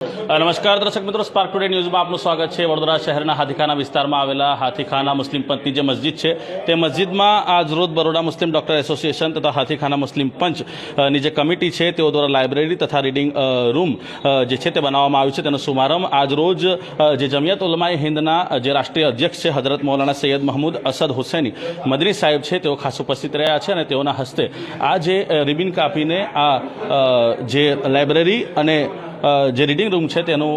નમસ્કાર દર્શક મિત્રો, સ્પાર્ક ટુડે ન્યૂઝમાં આપનું સ્વાગત છે। વડોદરા શહેરના હાથીખાના વિસ્તારમાં આવેલા હાથીખાના મુસ્લિમ પંથની જે મસ્જિદ છે તે મસ્જિદમાં આજરોજ બરોડા મુસ્લિમ ડૉક્ટર એસોસિએશન તથા હાથીખાના મુસ્લિમ પંચની જે કમિટી છે તેઓ દ્વારા લાઇબ્રેરી તથા રીડિંગ રૂમ જે છે તે બનાવવામાં આવ્યું છે। તેનો શુભારંભ આજરોજ જે જમિયત ઉલમાએ હિન્દના જે રાષ્ટ્રીય અધ્યક્ષ છે હજરત મૌલાના સૈયદ મહમૂદ અસદ હુસૈની મદની સાહેબ છે તેઓ ખાસ ઉપસ્થિત રહ્યા છે અને તેઓના હસ્તે આ જે રિબિન કાપીને આ જે લાઇબ્રેરી અને જે રીડિંગ રૂમ છે તેનું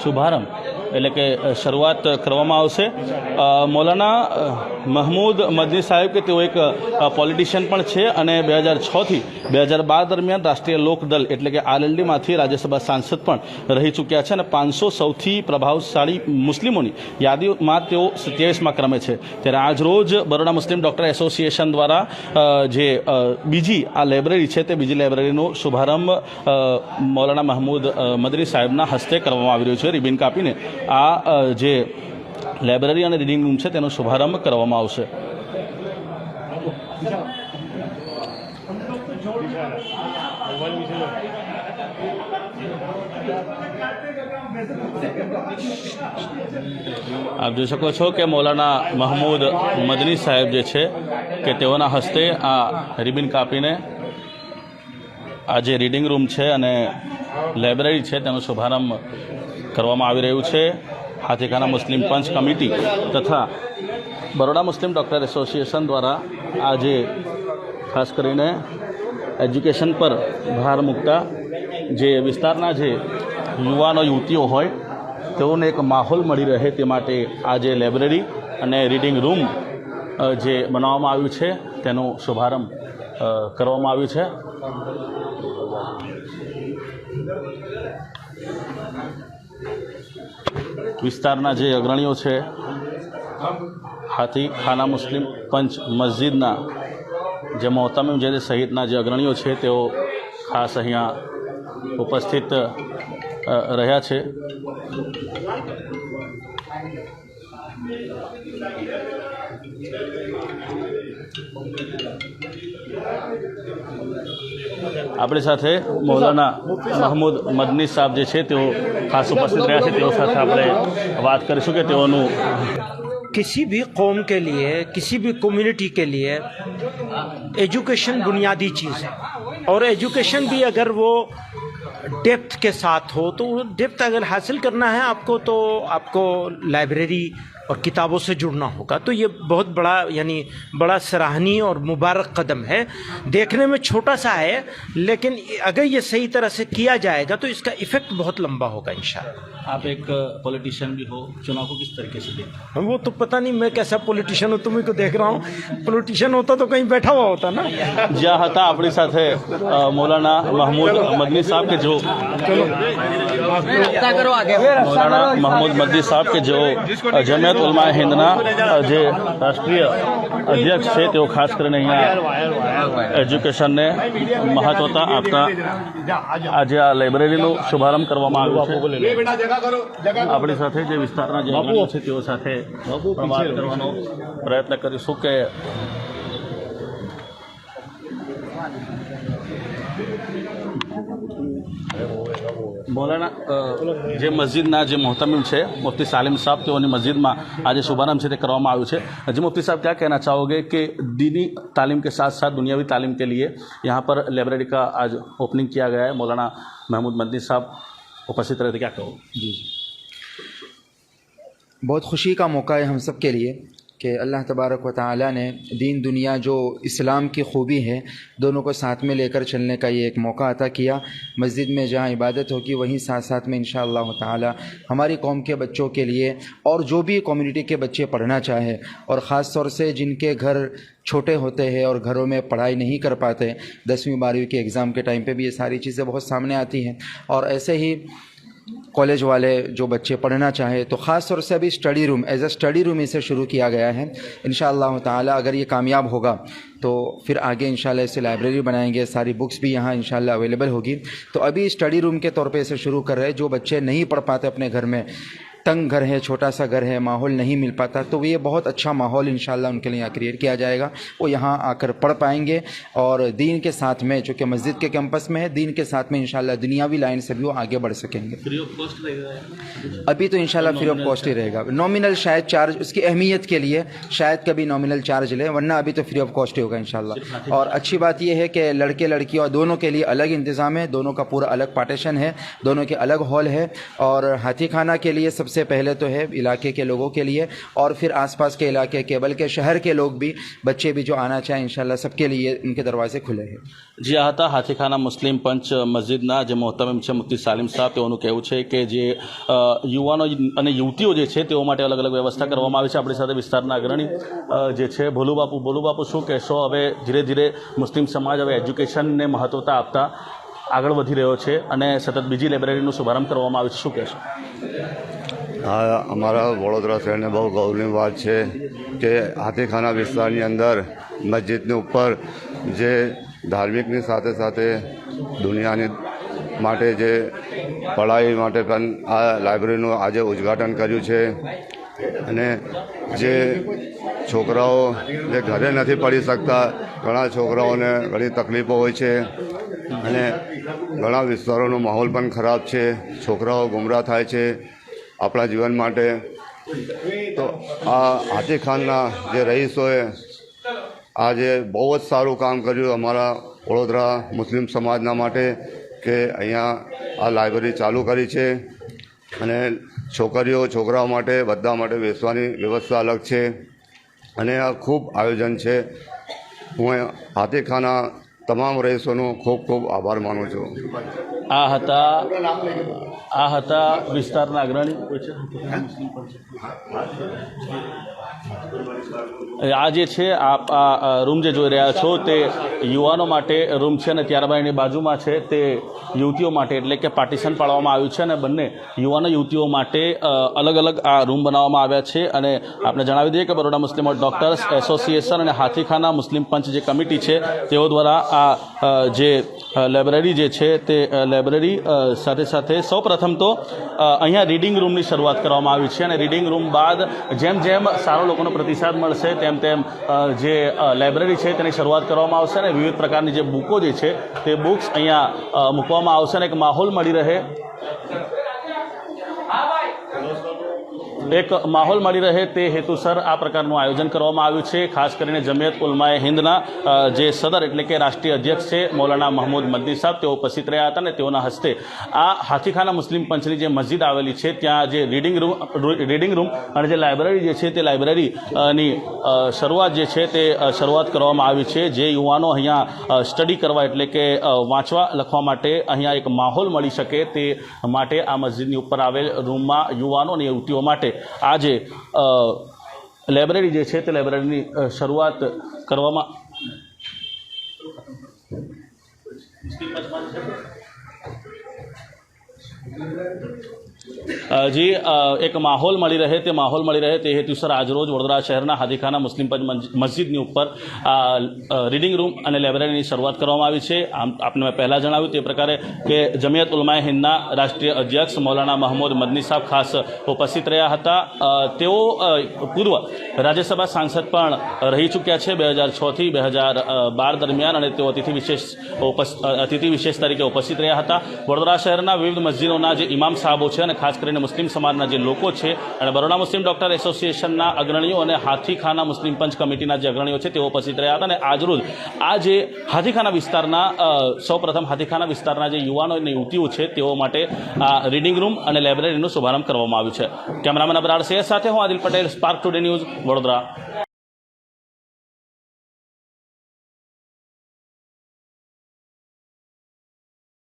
શુભારંભ એટલે કે શરૂઆત કરવામાં આવશે। મૌલાના મહમૂદ મદની સાહેબ કે તેઓ એક પોલિટિશિયન પણ છે અને 2006થી 2012 દરમિયાન રાષ્ટ્રીય લોકદળ એટલે કે આરએલડીમાંથી રાજ્યસભા સાંસદ પણ રહી ચૂક્યા છે અને 500 સૌથી પ્રભાવશાળી મુસ્લિમોની યાદીમાં તેઓ 27મા ક્રમે છે। ત્યારે આજ રોજ બરોડા મુસ્લિમ ડૉક્ટર એસોસિએશન દ્વારા જે બીજી આ લાઇબ્રેરી છે તે બીજી લાઇબ્રેરીનો શુભારંભ મૌલાના મહમૂદ મદની સાહેબના હસ્તે કરવામાં આવી રહ્યો છે। રિબિન કાપીને આ જે લાઇબ્રેરી અને રીડિંગ રૂમ છે તેનો શુભારંભ કરવામાં આવશે। આપ જોઈ શકો છો કે મૌલાના મહમૂદ મદની સાહેબ જે છે કે તેઓના હસ્તે આ રિબિન કાપીને આ જે રીડિંગ રૂમ છે અને લાઇબ્રેરી છે તેનો શુભારંભ કરવામાં આવી રહ્યું છે। હાથીખાના મુસ્લિમ પંચ કમિટી તથા બરોડા મુસ્લિમ ડૉક્ટર એસોસિએશન દ્વારા આજે ખાસ કરીને એજ્યુકેશન પર ભાર મૂકતા જે વિસ્તારના જે યુવાનો યુવતીઓ હોય તેઓને એક માહોલ મળી રહે તે માટે આ જે લાઇબ્રેરી અને રીડિંગ રૂમ જે બનાવવામાં આવ્યું છે તેનો શુભારંભ કરવામાં આવ્યું છે। વિસ્તારના જે અગ્રણીઓ છે હાથીખાના મુસ્લિમ પંચ મસ્જિદના જે મોહતમિમ જે સહિતના જે અગ્રણીઓ છે તેઓ ખાસ અહીંયા ઉપસ્થિત રહ્યા છે। આપણી સાથે મૌલાના મહમૂદ મદની સાહેબ જે છે તેઓ ખાસ ઉપસ્થિત રહ્યા છે। તેઓ સાથે આપણે વાત કરીશું કે તેઓનું किसी भी कौम के लिए, किसी भी कम्युनिटी के लिए एजुकेशन बुनियादी चीज़ है और एजुकेशन भी अगर वो डेप्थ के साथ हो तो डेप्थ अगर हासिल करना है आपको तो आपको लाइब्रेरी और किताबों से जुड़ना होगा। तो ये बहुत बड़ा यानी बड़ा सराहनीय और मुबारक कदम है। देखने में छोटा सा है लेकिन अगर ये सही तरह से किया जाएगा तो इसका इफ़ेक्ट बहुत लंबा होगा इंशाअल्लाह। आप एक पॉलिटिशियन भी हो, चुनाव को किस तरीके से देखते हैं? वो तो पता नहीं मैं कैसा पॉलिटिशियन हूँ, तुम्हें को देख रहा हूँ। पॉलिटिशियन होता तो कहीं बैठा हुआ होता ना। જ્યાં હતા આપણી સાથે મૌલાના મહમૂદ મદની સાહેબ કે જો મૌલાના મહમૂદ મદની સાહેબ કે જો જમિયત ઉલમાએ હિન્દના જે રાષ્ટ્રીય અધ્યક્ષ છે તેઓ ખાસ કરીને અહીંયા એજ્યુકેશનને મહત્વતા આપતા આજે આ લાઇબ્રેરીનો શુભારંભ કરવામાં આવ્યો છે। આપણી સાથે જે વિસ્તારના જે અગ્રણીઓ છે તેઓ સાથે વાત કરવાનો પ્રયત્ન કરીશું કે મૌલાના જે મસ્જિદના જે મોહતમિમ છે મુफ्ती सालिम साहब તેઓની મસ્જિદમાં આજે શુભારંભ છે તે કરવામાં આવ્યું છે। जी मुफ्ती साहब, क्या कहना चाहोगे कि दीनी तालीम के साथ साथ दुनियावी तालीम के लिए यहाँ पर लाइब्रेरी का आज ओपनिंग किया गया है? मौलाना महमूद मदनी साहब उपस्थित रहे थे, क्या कहो? जी, बहुत खुशी का मौका है हम सब के लिए कि अल्लाह तबारक व तआला ने दीन दुनिया जो इस्लाम की खूबी है दोनों को साथ में लेकर चलने का ये एक मौका अता किया। मस्जिद में जहाँ इबादत होगी वहीं साथ साथ में इंशाअल्लाह ताला हमारी कौम के बच्चों के लिए और जो भी कम्युनिटी के बच्चे पढ़ना चाहे और ख़ास तौर से जिनके घर छोटे होते हैं और घरों में पढ़ाई नहीं कर पाते, 10वीं 12वीं के एग्ज़ाम के टाइम पे भी ये सारी चीज़ें बहुत सामने आती हैं। और ऐसे ही कॉलेज वाले जो बच्चे पढ़ना चाहे तो ख़ास तौर से अभी study room as a study room इसे शुरू किया गया है। इंशाअल्लाह ताला अगर ये कामयाब होगा तो फिर आगे इंशाल्लाह इसे लाइब्रेरी बनाएंगे, सारी बुक्स भी यहाँ इंशाल्लाह अवेलेबल होगी। तो अभी स्टडी रूम के तौर पे इसे शुरू कर रहे हैं। जो बच्चे नहीं पढ़ पाते अपने घर में तंग घर है, छोटा सा घर है, माहौल नहीं मिल पाता, तो ये बहुत अच्छा माहौल इंशाल्लाह उनके लिए यहाँ क्रिएट किया जाएगा। वो यहाँ आकर पढ़ पाएंगे और दीन के साथ में, चूँकि मस्जिद के कैंपस में है, दीन के साथ में इंशाल्लाह दुनियावी लाइन से भी वो आगे बढ़ सकेंगे। फ्री ऑफ कॉस्ट रहेगा? अभी तो इंशाल्लाह फ्री ऑफ कॉस्ट ही रहेगा। नॉमिनल शायद चार्ज उसकी अहमियत के लिए शायद कभी नॉमिनल चार्ज ले, वरना अभी तो फ्री ऑफ कॉस्ट ही होगा इंशाल्लाह। और अच्छी बात यह है कि लड़के लड़कियों दोनों के लिए अलग इंतज़ाम है, दोनों का पूरा अलग पार्टीशन है, दोनों के अलग हॉल है। और हाथी खाना के लिए सबसे पहले तो है इलाके के लोगों के लिए, और फिर आसपास के इलाके के, बल्कि शहर के लोग भी, बच्चे भी जो आना चाहें इंशाल्लाह सबके लिए उनके दरवाजे खुले हैं। જે આ હતા હાથીખાના મુસ્લિમ પંચ મસ્જિદના જે મોહતમિમ છે મુફ્તી સાલિમ સાહેબ, તેઓનું કહેવું છે કે જે યુવાનો અને યુવતીઓ જે છે તેઓ માટે અલગ અલગ વ્યવસ્થા કરવામાં આવી છે। આપણી સાથે વિસ્તારના અગ્રણી જે છે ભોલુબાપુ શું કહેશો? હવે ધીરે ધીરે મુસ્લિમ સમાજ હવે એજ્યુકેશનને મહત્વતા આપતા આગળ વધી રહ્યો છે અને સતત બીજી લાઇબ્રેરીનો શુભારંભ કરવામાં આવ્યો છે, શું કહેશો? હા, અમારા વડોદરા શહેરને બહુ ગૌરવની વાત છે કે હાથીખાના વિસ્તારની અંદર મસ્જિદની ઉપર જે ધાર્મિકની સાથે સાથે દુનિયાની માટે જે પઢાઈ માટે પણ આ લાઇબ્રેરીનું આજે ઉદ્ઘાટન કર્યું છે। અને જે છોકરાઓ જે ઘરે નથી પઢી શકતા, ઘણા છોકરાઓને ઘણી તકલીફો હોય છે અને ઘણા વિસ્તારોનો માહોલ પણ ખરાબ છે, છોકરાઓ ગુમરાહ થાય છે આપણા જીવન માટે। તો આ હાથીખાનના જે રહીશોએ આજે બહુ જ સારું કામ કર્યું અમારા વડોદરા મુસ્લિમ સમાજના માટે કે અહીંયા આ લાઇબ્રેરી ચાલુ કરી છે અને છોકરીઓ છોકરાઓ માટે બધા માટે બેસવાની વ્યવસ્થા અલગ છે અને આ ખૂબ આયોજન છે। હું હાથીખાના તમામ રહીશોનો ખૂબ ખૂબ આભાર માનું છું। આ હતા વિસ્તારના અગ્રણી। આ જે છે આ રૂમ જે જોઈ રહ્યા છો તે યુવાનો માટે રૂમ છે અને ત્યારબાદ એની બાજુમાં છે તે યુવતીઓ માટે, એટલે કે પાર્ટીશન પાડવામાં આવ્યું છે અને બંને યુવાનો યુવતીઓ માટે અલગ અલગ આ રૂમ બનાવવામાં આવ્યા છે। અને આપણે જણાવી દઈએ કે બરોડા મુસ્લિમ ડૉક્ટર્સ એસોસિએશન અને હાથીખાના મુસ્લિમ પંચ જે કમિટી છે તેઓ દ્વારા આ જે લાઇબ્રેરી જે છે તે લાઇબ્રેરી સાથે સાથે સૌ પ્રથમ તો અહીંયા રીડિંગ રૂમની શરૂઆત કરવામાં આવી છે અને રીડિંગ રૂમ બાદ જેમ જેમ સારો લોકોનો પ્રતિસાદ મળશે તેમ તેમ જે લાઇબ્રેરી છે તેની શરૂઆત કરવામાં આવશે અને વિવિધ પ્રકારની જે બુકો જે છે તે બુક્સ અહીંયા મૂકવામાં આવશે અને એક માહોલ મળી રહે, એક માહોલ મળી રહે તે હેતુસર આ પ્રકારનું આયોજન કરવામાં આવ્યું છે। ખાસ કરીને જમિયત ઉલમાએ હિન્દના જે સદર એટલે કે રાષ્ટ્રીય અધ્યક્ષ છે મૌલાના મહમૂદ મદની સાહેબ, તેઓ ઉપસ્થિત રહ્યા હતા અને તેઓના હસ્તે આ હાથીખાના મુસ્લિમ પંચની જે મસ્જિદ આવેલી છે ત્યાં જે રીડિંગ રૂમ અને જે લાઇબ્રેરી જે છે તે લાઇબ્રેરીની શરૂઆત જે છે તે શરૂઆત કરવામાં આવી છે। જે યુવાનો અહીંયા સ્ટડી કરવા એટલે કે વાંચવા લખવા માટે અહીંયા એક માહોલ મળી શકે તે માટે આ મસ્જિદની ઉપર આવેલ રૂમમાં યુવાનો અને યુવતીઓ માટે આજે લાઇબ્રેરી જે છે તે લાઇબ્રેરીની શરૂઆત કરવામાં जी एक माहौल मળી રહે તે હેતુસર આજરોજ વડોદરા શહેરના હાથીખાના મુસ્લિમ પંચ મસ્જિદની ઉપર રીડિંગ રૂમ અને લાઇબ્રેરીની શરૂઆત કરવામાં આવી છે। આપને મેં પહેલાં જણાવ્યું તે પ્રકારે કે જમિયત ઉલમાએ હિન્દના રાષ્ટ્રીય અધ્યક્ષ મૌલાના મહમૂદ મદની સાહેબ ખાસ ઉપસ્થિત રહ્યા હતા। તેઓ પૂર્વ રાજ્યસભા સાંસદ પણ રહી ચૂક્યા છે 2006 થી 2012 દરમિયાન અને તેઓ અતિથિ વિશેષ તરીકે ઉપસ્થિત રહ્યા હતા। વડોદરા શહેરના વિવિધ મસ્જિદોના જે ઇમામ સાહેબો છે અને ખાસ કરીને મુસ્લિમ સમાજના જે લોકો છે અને બરોડા મુસ્લિમ ડૉક્ટર એસોસિએશનના અગ્રણીઓ અને હાથીખાના મુસ્લિમ પંચ કમિટીના જે અગ્રણીઓ છે તેઓ ઉપસ્થિત રહ્યા હતા અને આજરોજ આ જે હાથીખાના વિસ્તારના સૌપ્રથમ હાથીખાના વિસ્તારના જે યુવાનો અને યુવતીઓ છે તેઓ માટે આ રીડિંગ રૂમ અને લાઇબ્રેરીનો શુભારંભ કરવામાં આવ્યો છે। કેમેરામેન અબરાર શેખ સાથે હું Adil Patel, spark today news, Vadodara.